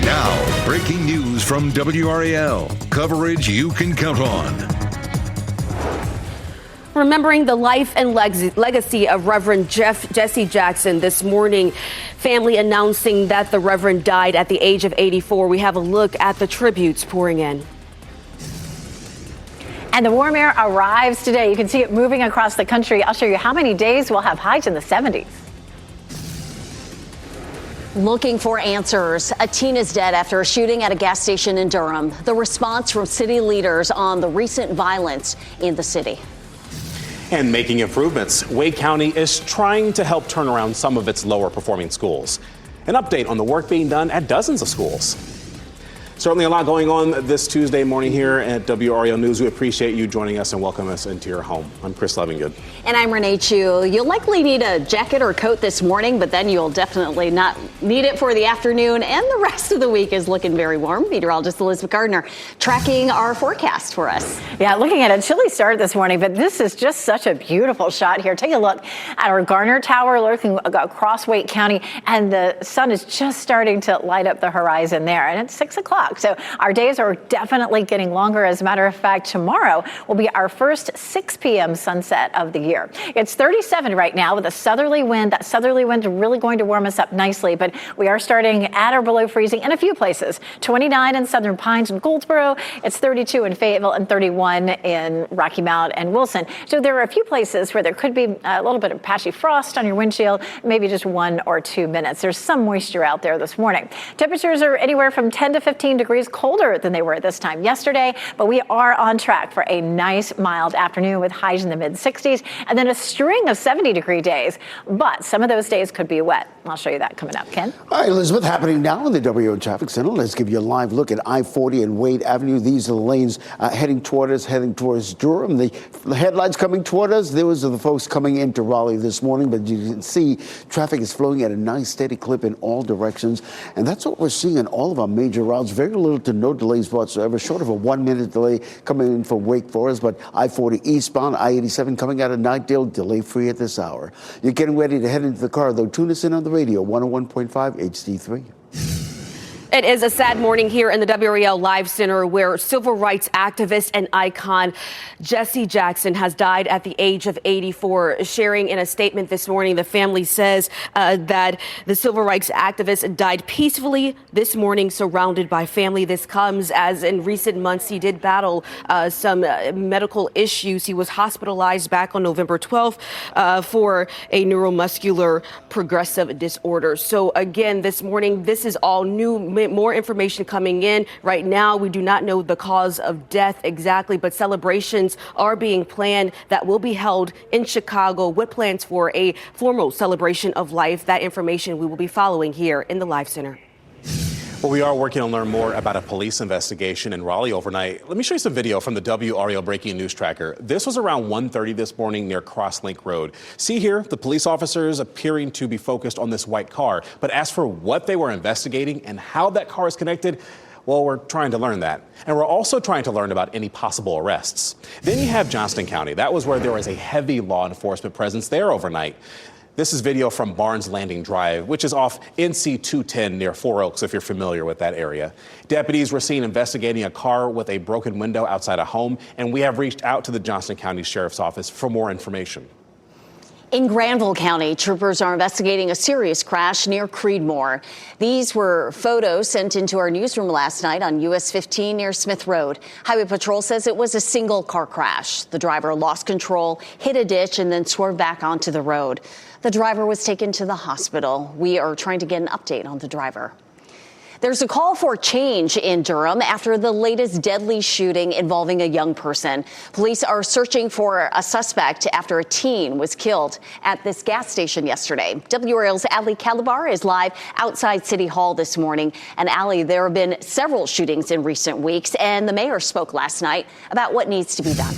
Now, breaking news from WRAL. Coverage you can count on. Remembering the life and legacy of Reverend Jesse Jackson this morning, family announcing that the Reverend died at the age of 84. We have a look at the tributes pouring in. And the warm air arrives today. You can see it moving across the country. I'll show you how many days we'll have highs in the 70s. Looking for answers. A teen is dead after a shooting at a gas station in Durham. The response from city leaders on the recent violence in the city. And making improvements. Wade County is trying to help turn around some of its lower performing schools. An update on the work being done at dozens of schools. Certainly a lot going on this Tuesday morning here at WRAL News. We appreciate you joining us and welcome us into your home. I'm Chris Levingood. And I'm Renee Chu. You'll likely need a jacket or coat this morning, but then you'll definitely not need it for the afternoon, and the rest of the week is looking very warm. Meteorologist Elizabeth Gardner tracking our forecast for us. Yeah, looking at a chilly start this morning, but this is just such a beautiful shot here. Take a look at our Garner Tower looking across Wake County, and the sun is just starting to light up the horizon there, and it's 6 o'clock. So our days are definitely getting longer. As a matter of fact, tomorrow will be our first 6 p.m. sunset of the year. It's 37 right now with a southerly wind. That southerly wind is really going to warm us up nicely, but we are starting at or below freezing in a few places. 29 in Southern Pines and Goldsboro. It's 32 in Fayetteville and 31 in Rocky Mount and Wilson. So there are a few places where there could be a little bit of patchy frost on your windshield, maybe just 1 or 2 minutes. There's some moisture out there this morning. Temperatures are anywhere from 10 to 15 degrees colder than they were at this time yesterday, but we are on track for a nice mild afternoon with highs in the mid 60s and then a string of 70-degree days. But some of those days could be wet. I'll show you that coming up. Ken? All right, Elizabeth, happening now in the WO Traffic Center. Let's give you a live look at I-40 and Wade Avenue. These are the lanes heading towards Durham. The headlights coming toward us. Those are the folks coming into Raleigh this morning, but you can see traffic is flowing at a nice steady clip in all directions. And that's what we're seeing on all of our major routes. Very little to no delays whatsoever, short of a 1-minute delay coming in from Wake Forest, but I-40 eastbound, I-87 coming out of Knightdale, delay-free at this hour. You're getting ready to head into the car, though. Tune us in on the radio, 101.5 HD3. It is a sad morning here in the WRAL Live Center where civil rights activist and icon Jesse Jackson has died at the age of 84. Sharing in a statement this morning, the family says that the civil rights activist died peacefully this morning, surrounded by family. This comes as in recent months he did battle some medical issues. He was hospitalized back on November 12th for a neuromuscular progressive disorder. So again, this morning, this is all new. More information coming in. Right now, we do not know the cause of death exactly, but celebrations are being planned that will be held in Chicago with plans for a formal celebration of life. That information we will be following here in the Live Center. Well, we are working to learn more about a police investigation in Raleigh overnight. Let me show you some video from the WRAL Breaking News Tracker. This was around 1:30 this morning near Crosslink Road. See here, the police officers appearing to be focused on this white car. But as for what they were investigating and how that car is connected, well, we're trying to learn that. And we're also trying to learn about any possible arrests. Then you have Johnston County. That was where there was a heavy law enforcement presence there overnight. This is video from Barnes Landing Drive, which is off NC 210 near Four Oaks, if you're familiar with that area. Deputies were seen investigating a car with a broken window outside a home, and we have reached out to the Johnston County Sheriff's Office for more information. In Granville County, troopers are investigating a serious crash near Creedmoor. These were photos sent into our newsroom last night on US 15 near Smith Road. Highway Patrol says it was a single car crash. The driver lost control, hit a ditch, and then swerved back onto the road. The driver was taken to the hospital. We are trying to get an update on the driver. There's a call for change in Durham after the latest deadly shooting involving a young person. Police are searching for a suspect after a teen was killed at this gas station yesterday. WRAL's Ali Calabar is live outside City Hall this morning. And Ali, there have been several shootings in recent weeks, and the mayor spoke last night about what needs to be done.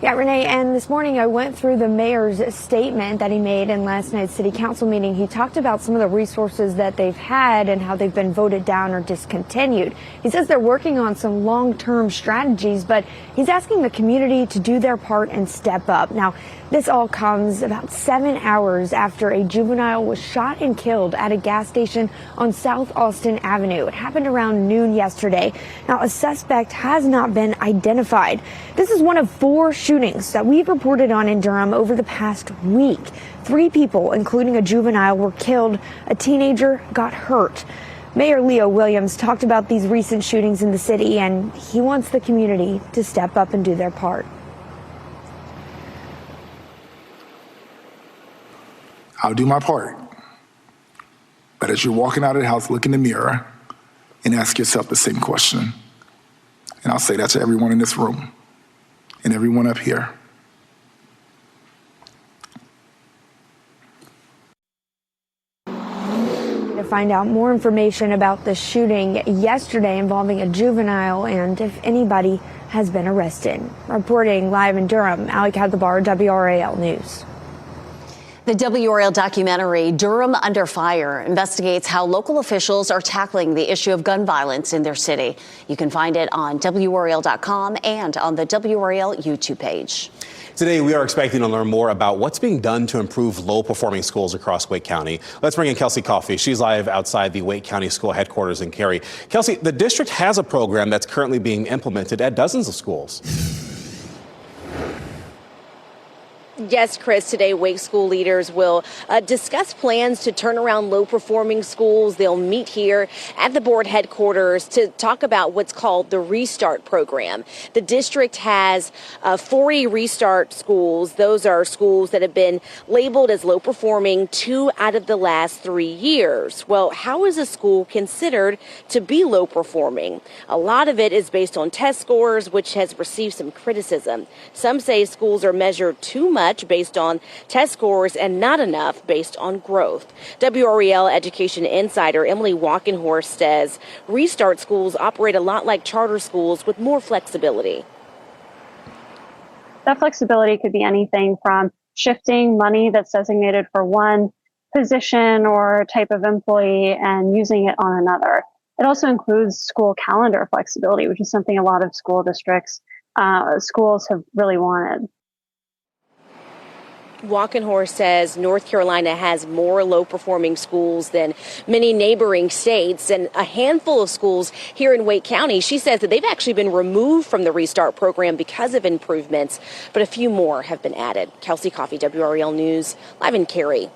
Yeah, Renee, and this morning I went through the mayor's statement that he made in last night's city council meeting. He talked about some of the resources that they've had and how they've been voted down or discontinued. He says they're working on some long-term strategies, but he's asking the community to do their part and step up. Now, This all comes about 7 hours after a juvenile was shot and killed at a gas station on South Austin Avenue. It happened around noon yesterday. Now, a suspect has not been identified. This is one of 4 shootings that we've reported on in Durham over the past week. 3 people, including a juvenile, were killed. A teenager got hurt. Mayor Leo Williams talked about these recent shootings in the city, and he wants the community to step up and do their part. I'll do my part. But as you're walking out of the house, look in the mirror and ask yourself the same question. And I'll say that to everyone in this room and everyone up here. To find out more information about the shooting yesterday involving a juvenile and if anybody has been arrested. Reporting live in Durham, Ali Kadlabar, WRAL News. The WRAL documentary, Durham Under Fire, investigates how local officials are tackling the issue of gun violence in their city. You can find it on WRAL.com and on the WRAL YouTube page. Today, we are expecting to learn more about what's being done to improve low-performing schools across Wake County. Let's bring in Kelsey Coffey. She's live outside the Wake County School headquarters in Cary. Kelsey, the district has a program that's currently being implemented at dozens of schools. Yes, Chris, today Wake school leaders will discuss plans to turn around low-performing schools. They'll meet here at the board headquarters to talk about what's called the Restart program. The district has 40 Restart schools. Those are schools that have been labeled as low-performing 2 out of the last 3 years. Well, how is a school considered to be low-performing? A lot of it is based on test scores, which has received some criticism. Some say schools are measured too much based on test scores and not enough based on growth. WRAL education insider Emily Walkenhorst says Restart schools operate a lot like charter schools with more flexibility. That flexibility could be anything from shifting money that's designated for one position or type of employee and using it on another. It also includes school calendar flexibility, which is something a lot of school districts, schools have really wanted. Walkenhorst says North Carolina has more low-performing schools than many neighboring states, and a handful of schools here in Wake County. She says that they've actually been removed from the Restart program because of improvements, but a few more have been added. Kelsey Coffey, WRAL News, live in Cary.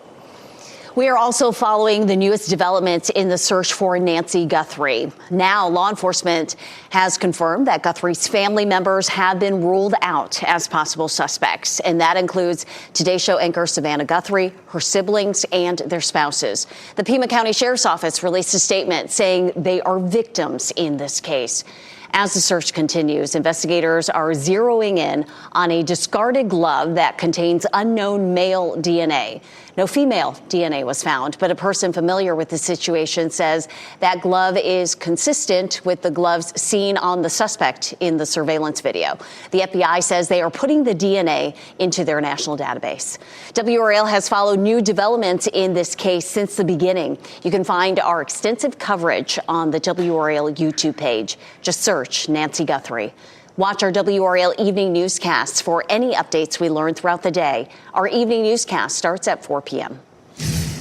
We are also following the newest developments in the search for Nancy Guthrie. Now, law enforcement has confirmed that Guthrie's family members have been ruled out as possible suspects, and that includes Today Show anchor Savannah Guthrie, her siblings, and their spouses. The Pima County Sheriff's Office released a statement saying they are victims in this case. As the search continues, investigators are zeroing in on a discarded glove that contains unknown male DNA. No female DNA was found, but a person familiar with the situation says that glove is consistent with the gloves seen on the suspect in the surveillance video. The FBI says they are putting the DNA into their national database. WRAL has followed new developments in this case since the beginning. You can find our extensive coverage on the WRAL YouTube page. Just search Nancy Guthrie. Watch our WRAL evening newscasts for any updates we learn throughout the day. Our evening newscast starts at 4 p.m.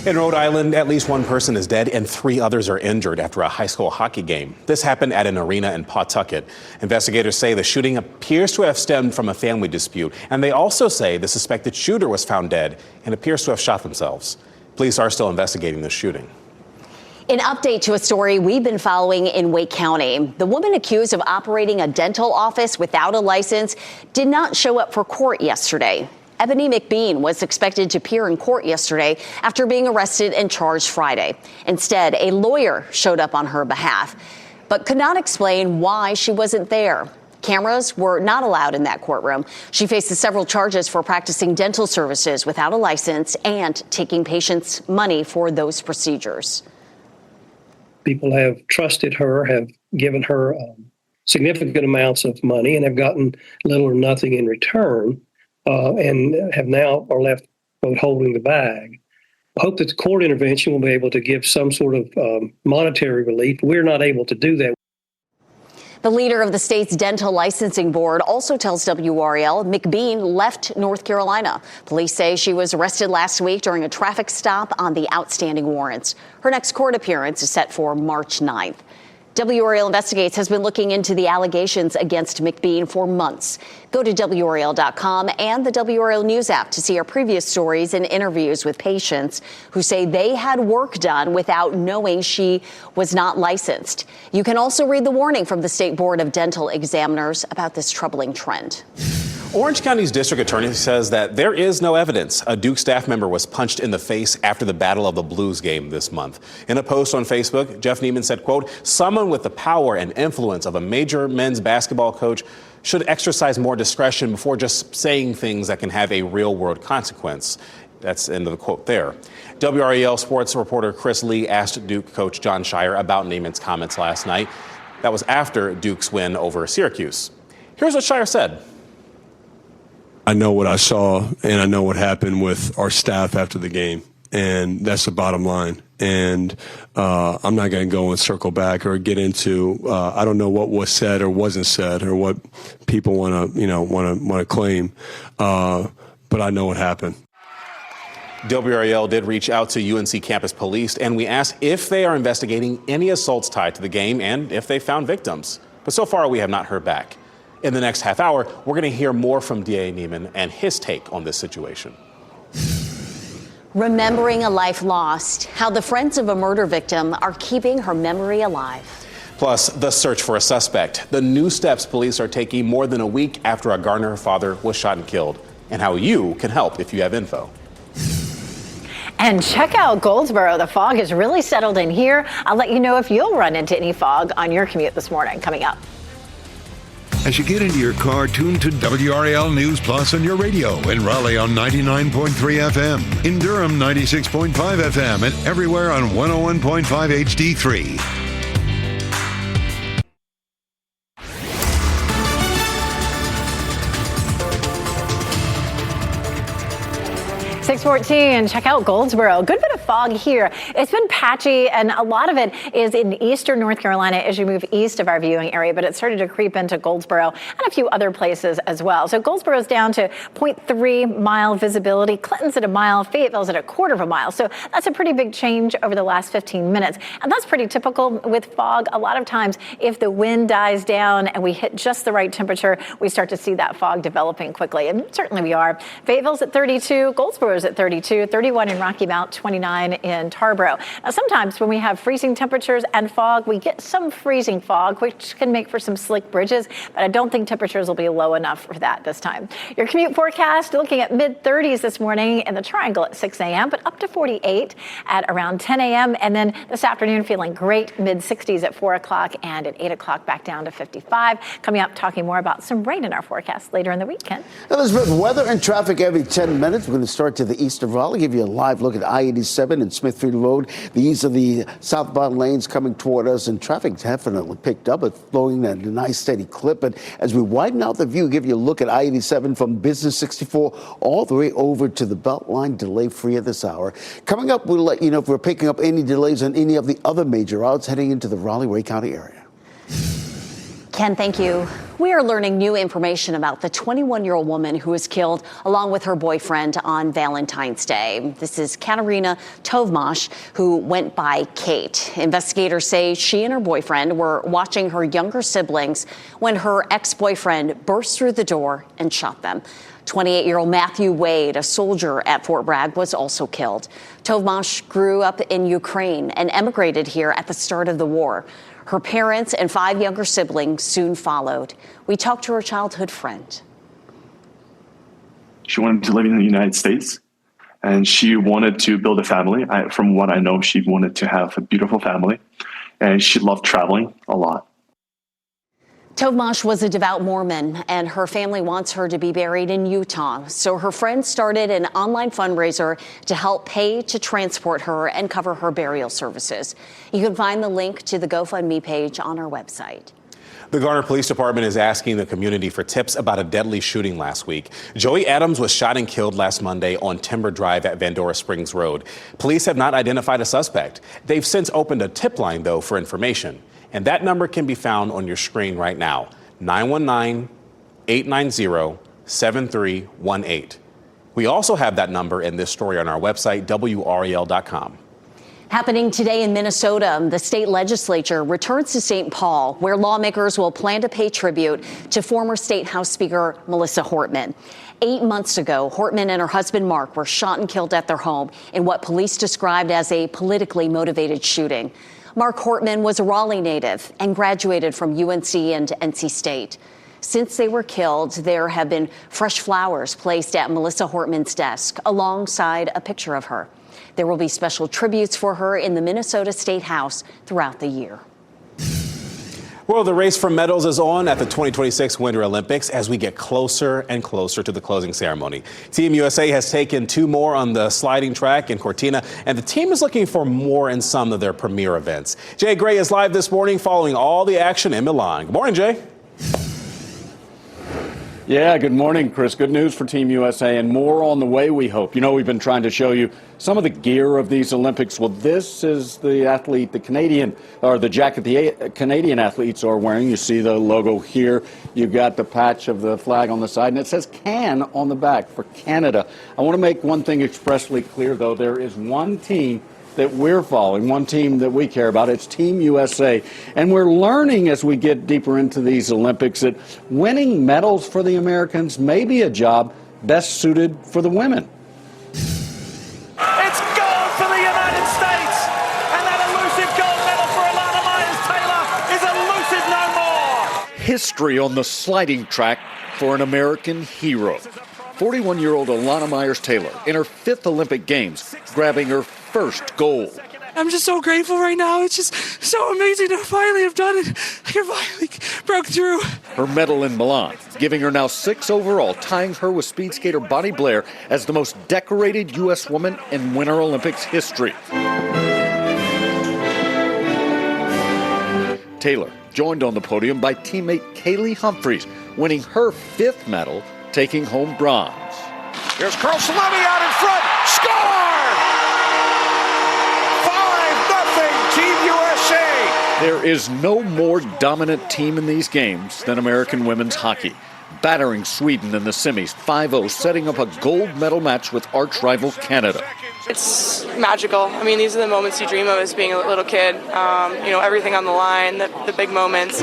In Rhode Island, at least one person is dead and 3 others are injured after a high school hockey game. This happened at an arena in Pawtucket. Investigators say the shooting appears to have stemmed from a family dispute, and they also say the suspected shooter was found dead and appears to have shot themselves. Police are still investigating the shooting. An update to a story we've been following in Wake County. The woman accused of operating a dental office without a license did not show up for court yesterday. Ebony McBean was expected to appear in court yesterday after being arrested and charged Friday. Instead, a lawyer showed up on her behalf, but could not explain why she wasn't there. Cameras were not allowed in that courtroom. She faces several charges for practicing dental services without a license and taking patients' money for those procedures. People have trusted her, have given her significant amounts of money and have gotten little or nothing in return, and have now are left holding the bag. I hope that the court intervention will be able to give some sort of monetary relief. We're not able to do that. The leader of the state's dental licensing board also tells WRAL McBean left North Carolina. Police say she was arrested last week during a traffic stop on the outstanding warrants. Her next court appearance is set for March 9th. WRAL Investigates has been looking into the allegations against McBean for months. Go to WRAL.com and the WRAL News app to see our previous stories and interviews with patients who say they had work done without knowing she was not licensed. You can also read the warning from the State Board of Dental Examiners about this troubling trend. Orange County's district attorney says that there is no evidence a Duke staff member was punched in the face after the Battle of the Blues game this month. In a post on Facebook, Jeff Neiman said, quote, "Someone with the power and influence of a major men's basketball coach should exercise more discretion before just saying things that can have a real-world consequence." That's the end of the quote there. WRAL sports reporter Chris Lee asked Duke coach John Shire about Neiman's comments last night. That was after Duke's win over Syracuse. Here's what Shire said. I know what I saw, and I know what happened with our staff after the game, and that's the bottom line. And I'm not going to go and circle back or get into. I don't know what was said or wasn't said, or what people want to claim, but I know what happened. WRAL did reach out to UNC campus police, and we asked if they are investigating any assaults tied to the game and if they found victims. But so far, we have not heard back. In the next half hour, we're going to hear more from DA Neiman and his take on this situation. Remembering a life lost, how the friends of a murder victim are keeping her memory alive. Plus, the search for a suspect, the new steps police are taking more than a week after a Garner father was shot and killed, and how you can help if you have info. And check out Goldsboro. The fog has really settled in here. I'll let you know if you'll run into any fog on your commute this morning. Coming up. As you get into your car, tune to WRAL News Plus on your radio. In Raleigh on 99.3 FM. In Durham, 96.5 FM. And everywhere on 101.5 HD3. 614, check out Goldsboro. Good bit of fog here. It's been patchy, and a lot of it is in eastern North Carolina as you move east of our viewing area, but it started to creep into Goldsboro and a few other places as well. So Goldsboro's down to 0.3 mile visibility. Clinton's at a mile. Fayetteville's at a quarter of a mile. So that's a pretty big change over the last 15 minutes. And that's pretty typical with fog. A lot of times, if the wind dies down and we hit just the right temperature, we start to see that fog developing quickly. And certainly we are. Fayetteville's at 32. Goldsboro's at 32, 31 in Rocky Mount, 29 in Tarboro. Now, sometimes when we have freezing temperatures and fog, we get some freezing fog, which can make for some slick bridges, but I don't think temperatures will be low enough for that this time. Your commute forecast, looking at mid-30s this morning in the Triangle at 6 a.m., but up to 48 at around 10 a.m. And then this afternoon, feeling great, mid-60s at 4 o'clock, and at 8 o'clock back down to 55. Coming up, talking more about some rain in our forecast later in the weekend. Elizabeth, weather and traffic every 10 minutes. We're going to start to the east of Raleigh, give you a live look at I-87 and Smithfield Road. These are the southbound lanes coming toward us, and traffic definitely picked up. It's flowing at a nice steady clip. But as we widen out the view, give you a look at I-87 from Business 64 all the way over to the Beltline, delay-free at this hour. Coming up, we'll let you know if we're picking up any delays on any of the other major routes heading into the Raleigh-Ray County area. Ken, thank you. We are learning new information about the 21-year-old woman who was killed along with her boyfriend on Valentine's Day. This is Katerina Tovmash, who went by Kate. Investigators say she and her boyfriend were watching her younger siblings when her ex-boyfriend burst through the door and shot them. 28-year-old Matthew Wade, a soldier at Fort Bragg, was also killed. Tovmash grew up in Ukraine and emigrated here at the start of the war. Her parents and 5 younger siblings soon followed. We talked to her childhood friend. She wanted to live in the United States, and she wanted to build a family. From what I know, she wanted to have a beautiful family, and she loved traveling a lot. Tovmash was a devout Mormon, and her family wants her to be buried in Utah. So her friends started an online fundraiser to help pay to transport her and cover her burial services. You can find the link to the GoFundMe page on our website. The Garner Police Department is asking the community for tips about a deadly shooting last week. Joey Adams was shot and killed last Monday on Timber Drive at Vandora Springs Road. Police have not identified a suspect. They've since opened a tip line, though, for information. And that number can be found on your screen right now, 919-890-7318. We also have that number in this story on our website, WRAL.com. Happening today in Minnesota, the state legislature returns to St. Paul, where lawmakers will plan to pay tribute to former State House Speaker Melissa Hortman. 8 months ago, Hortman and her husband Mark were shot and killed at their home in what police described as a politically motivated shooting. Mark Hortman was a Raleigh native and graduated from UNC and NC State. Since they were killed, there have been fresh flowers placed at Melissa Hortman's desk alongside a picture of her. There will be special tributes for her in the Minnesota State House throughout the year. Well, the race for medals is on at the 2026 Winter Olympics as we get closer and closer to the closing ceremony. Team USA has taken 2 more on the sliding track in Cortina, and the team is looking for more in some of their premier events. Jay Gray is live this morning following all the action in Milan. Good morning, Jay. Yeah, good morning, Chris. Good news for Team USA and more on the way, we hope. You know, we've been trying to show you some of the gear of these Olympics. Well, this is the athlete, the jacket the Canadian athletes are wearing. You see the logo here. You've got the patch of the flag on the side, and it says CAN on the back for Canada. I want to make one thing expressly clear, though. There is one team that we're following, one team that we care about. It's Team USA. And we're learning as we get deeper into these Olympics that winning medals for the Americans may be a job best suited for the women. It's gold for the United States. And that elusive gold medal for Alana Myers-Taylor is elusive no more. History on the sliding track for an American hero. 41-year-old Alana Myers-Taylor in her 5th Olympic Games, grabbing her first gold. I'm just so grateful right now. It's just so amazing to finally have done it. I finally broke through. Her medal in Milan, giving her now 6 overall, tying her with speed skater Bonnie Blair as the most decorated U.S. woman in Winter Olympics history. Taylor joined on the podium by teammate Kaylee Humphries, winning her 5th medal, taking home bronze. Here's Carl Salami out in front. Score! 5-0 Team USA. There is no more dominant team in these games than American women's hockey. Battering Sweden in the semis 5-0, setting up a gold medal match with arch rival Canada. It's magical. I mean, these are the moments you dream of as being a little kid. Everything on the line, the big moments.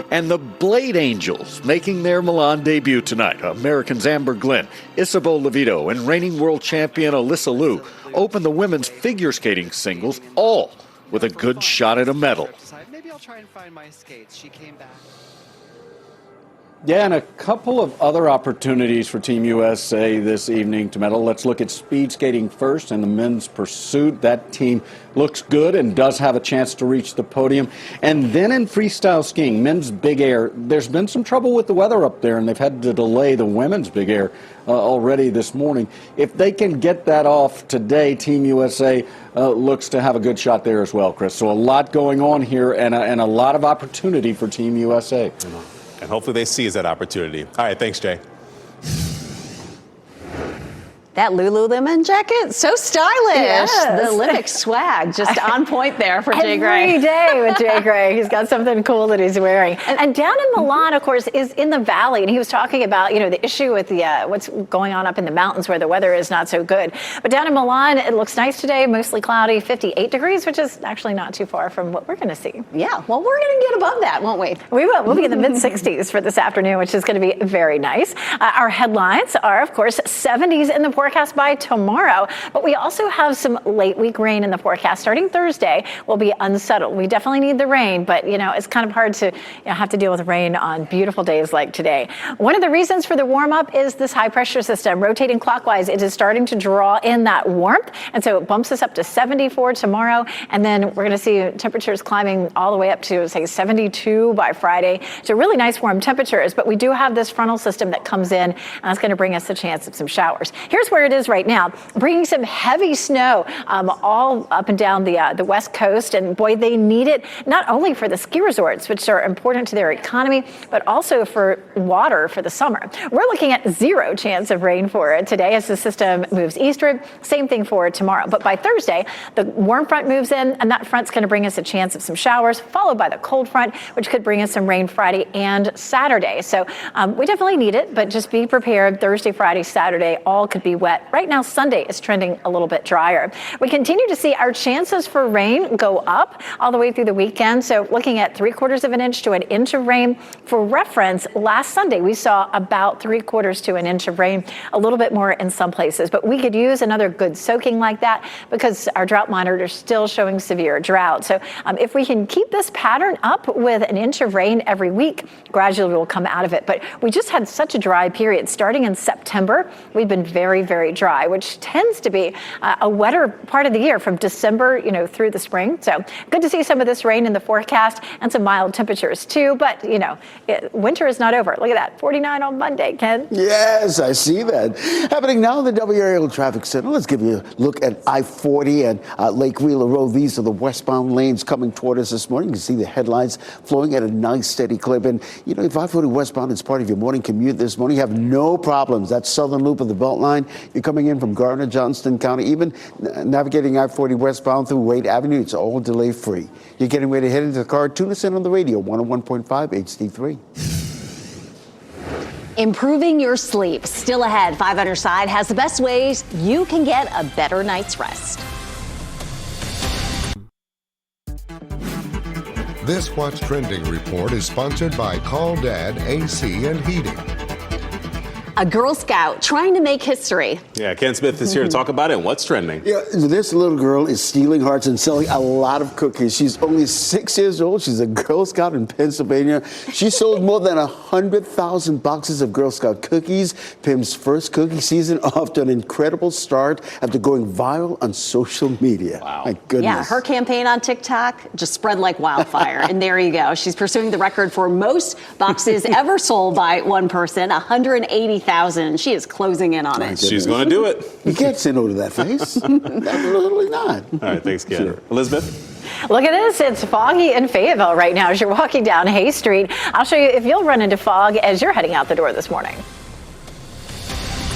And the Blade Angels making their Milan debut tonight. Americans Amber Glenn, Isabeau Levito, and reigning world champion Alyssa Liu open the women's figure skating singles, all with a good shot at a medal. Maybe I'll try and find my skates. She came back. Yeah, and a couple of other opportunities for Team USA this evening to medal. Let's look at speed skating first and the men's pursuit. That team looks good and does have a chance to reach the podium. And then in freestyle skiing, men's big air, there's been some trouble with the weather up there, and they've had to delay the women's big air already this morning. If they can get that off today, Team USA looks to have a good shot there as well, Chris. So a lot going on here and a lot of opportunity for Team USA. And hopefully they seize that opportunity. All right, thanks, Jay. That Lululemon jacket, so stylish. Yes. The Olympic swag, just on point there for Jay Gray. Every day with Jay Gray. He's got something cool that he's wearing. And down in Milan, of course, is in the valley. And he was talking about, the issue with the what's going on up in the mountains where the weather is not so good. But down in Milan, it looks nice today, mostly cloudy, 58 degrees, which is actually not too far from what we're going to see. Yeah, well, we're going to get above that, won't we? We will. We'll be in the mid-60s for this afternoon, which is going to be very nice. Our headlines are, of course, 70s in the forecast by tomorrow, but we also have some late week rain in the forecast. Starting Thursday will be unsettled. We definitely need the rain, but it's kind of hard to have to deal with rain on beautiful days like today. One of the reasons for the warm up is this high pressure system rotating clockwise. It is starting to draw in that warmth, and so it bumps us up to 74 tomorrow, and then we're going to see temperatures climbing all the way up to, say, 72 by Friday. So really nice warm temperatures, but we do have this frontal system that comes in, and that's going to bring us a chance of some showers. Here's where where it is right now, bringing some heavy snow all up and down the West Coast. And boy, they need it not only for the ski resorts, which are important to their economy, but also for water for the summer. We're looking at 0 chance of rain for it today as the system moves eastward. Same thing for tomorrow. But by Thursday, the warm front moves in, and that front's going to bring us a chance of some showers, followed by the cold front, which could bring us some rain Friday and Saturday. So we definitely need it, but just be prepared. Thursday, Friday, Saturday, all could be wet. Right now, Sunday is trending a little bit drier. We continue to see our chances for rain go up all the way through the weekend. So looking at 3/4 of an inch to an inch of rain. For reference, last Sunday, we saw about 3/4 to an inch of rain, a little bit more in some places, but we could use another good soaking like that because our drought monitor is still showing severe drought. So if we can keep this pattern up with an inch of rain every week, gradually we'll come out of it. But we just had such a dry period. Starting in September, we've been very, very dry, which tends to be a wetter part of the year from December, through the spring. So good to see some of this rain in the forecast and some mild temperatures too. But, winter is not over. Look at that, 49 on Monday, Ken. Yes, I see that. Happening now in the WRAL Traffic Center. Let's give you a look at I-40 and Lake Wheeler Road. These are the westbound lanes coming toward us this morning. You can see the headlights flowing at a nice steady clip. And, if I-40 westbound is part of your morning commute this morning, you have no problems. That southern loop of the Beltline, you're coming in from Garner, Johnston County, even navigating I-40 westbound through Wade Avenue, it's all delay free. You're getting ready to head into the car. Tune us in on the radio, 101.5 HD3. Improving your sleep. Still ahead, 5 on your side has the best ways you can get a better night's rest. This What's Trending report is sponsored by Call Dad AC and Heating. A Girl Scout trying to make history. Yeah, Ken Smith is here to talk about it. What's trending? Yeah, this little girl is stealing hearts and selling a lot of cookies. She's only 6 years old. She's a Girl Scout in Pennsylvania. She sold more than 100,000 boxes of Girl Scout cookies. Pim's first cookie season off to an incredible start after going viral on social media. Wow. My goodness. Yeah, her campaign on TikTok just spread like wildfire. And there you go. She's pursuing the record for most boxes ever sold by one person, 180,000. She is closing in on it. She's going to do it. You can't say no to that face. Absolutely not. All right, thanks, Ken. Sure. Elizabeth? Look at this. It's foggy in Fayetteville right now as you're walking down Hay Street. I'll show you if you'll run into fog as you're heading out the door this morning.